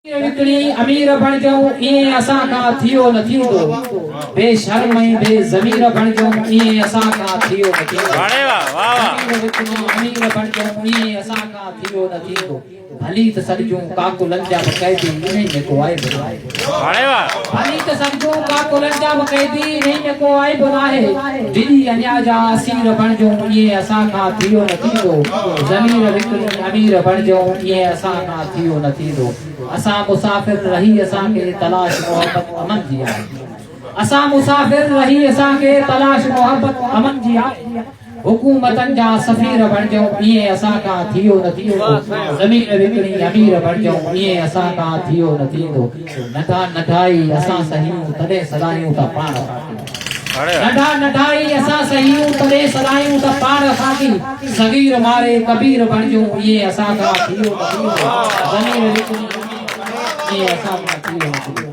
विकणी अमीर बन जाऊं ये असा का थियो न थींदो बेशर्म बेज़मीर बन जाऊं ये असा का थियो न थींदो वाह वाह अमीर बन जाऊं ये असा का थियो न थींदो भली त सजूं काको लंजा बकैदी नहीं में को आए बुलाए वाह भली त सजूं काको लंजा बकैदी नहीं में को आए बुलाए दिली अन्या जा असीर बन जाऊं ये असा का थियो न थींदो ज़मीर विकणी अमीर बन जाऊं ये असा का थियो न थींदो असा मुसाफिर रही असा के तलाश मोहब्बत अमन जी आहे असा मुसाफिर रही असा के तलाश मोहब्बत अमन जी आहे हुकूमतन जा सफीर बन जाऊं ये असा का थियो न थींदो ज़मीन विकणी अमीर बन जाऊं ये असा का थियो न थींदो नथा नठाई असा सहियूं तॾहिं सदायूं त पाण नढा नढाई असा सहियूं तॾहिं सदायूं त पाण खाकी सगीर मारे कबीर बन जाऊं ये असा का थियो न थींदो ज़मीन विकणी ये असा का थियो न थींदो